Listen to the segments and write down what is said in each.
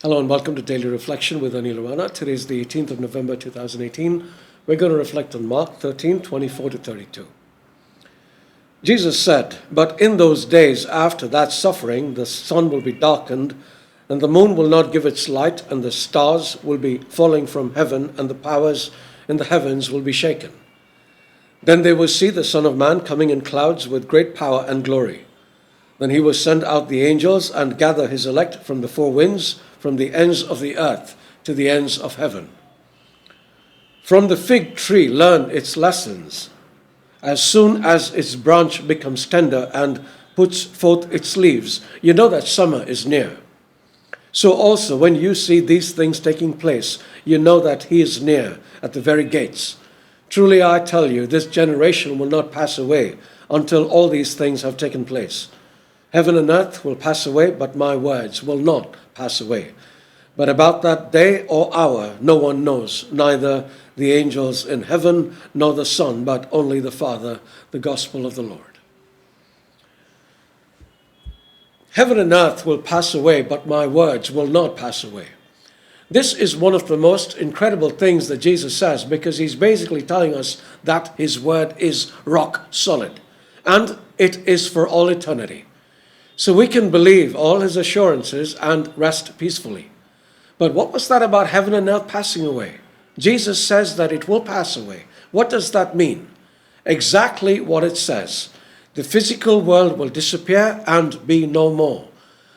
Hello and welcome to Daily Reflection with Aneel Aranha. Today is the 18th of November 2018. We're going to reflect on Mark 13:24 to 32. Jesus said, "But in those days after that suffering, the sun will be darkened, and the moon will not give its light, and the stars will be falling from heaven, and the powers in the heavens will be shaken. Then they will see the Son of Man coming in clouds with great power and glory. Then he will send out the angels and gather his elect from the four winds, from the ends of the earth to the ends of heaven. From the fig tree learn its lessons. As soon as its branch becomes tender and puts forth its leaves, you know that summer is near. So also when you see these things taking place, you know that he is near at the very gates. Truly I tell you, this generation will not pass away until all these things have taken place. Heaven and earth will pass away, but my words will not pass away. But about that day or hour no one knows, neither the angels in heaven nor the Son, but only the Father." The Gospel of the Lord. Heaven and earth will pass away, but my words will not pass away. This is one of the most incredible things that Jesus says, because he's basically telling us that his word is rock solid, and it is for all eternity. So we can believe all his assurances and rest peacefully. But what was that about heaven and earth passing away? Jesus says that it will pass away. What does that mean? Exactly what it says. The physical world will disappear and be no more.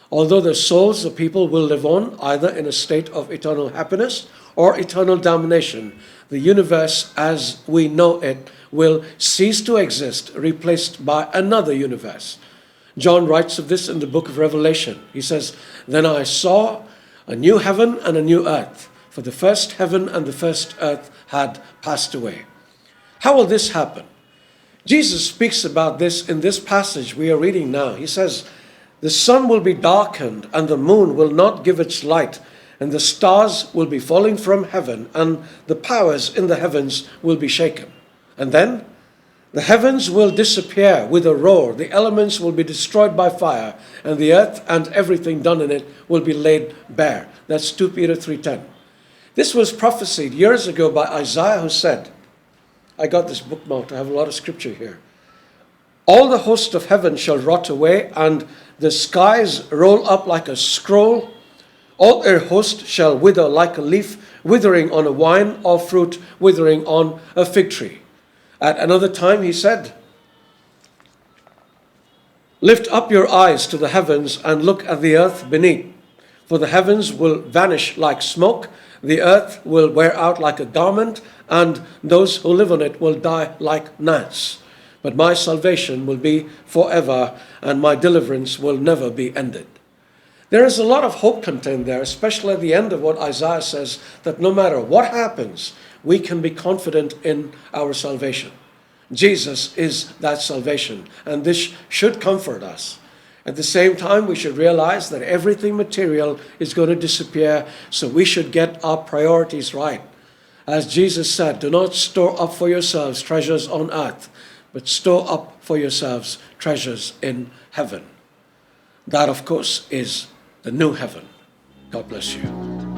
Although the souls of people will live on, either in a state of eternal happiness or eternal damnation, the universe as we know it will cease to exist, replaced by another universe. John writes of this in the book of Revelation. He says, "Then I saw a new heaven and a new earth, for the first heaven and the first earth had passed away." How will this happen? Jesus speaks about this in this passage we are reading now. He says, "The sun will be darkened, and the moon will not give its light, and the stars will be falling from heaven, and the powers in the heavens will be shaken. And then the heavens will disappear with a roar, the elements will be destroyed by fire, and the earth and everything done in it will be laid bare." That's 2 Peter 3:10. This was prophesied years ago by Isaiah, who said, I got this bookmarked, I have a lot of scripture here. "All the host of heaven shall rot away, and the skies roll up like a scroll. All their host shall wither like a leaf, withering on a wine, or fruit withering on a fig tree." At another time he said, "Lift up your eyes to the heavens and look at the earth beneath. For the heavens will vanish like smoke, the earth will wear out like a garment, and those who live on it will die like gnats. But my salvation will be forever, and my deliverance will never be ended." There is a lot of hope contained there, especially at the end of what Isaiah says, that no matter what happens, we can be confident in our salvation. Jesus is that salvation, and this should comfort us. At the same time, we should realize that everything material is going to disappear, so we should get our priorities right. As Jesus said, "Do not store up for yourselves treasures on earth, but store up for yourselves treasures in heaven." That, of course, is the new heaven. God bless you.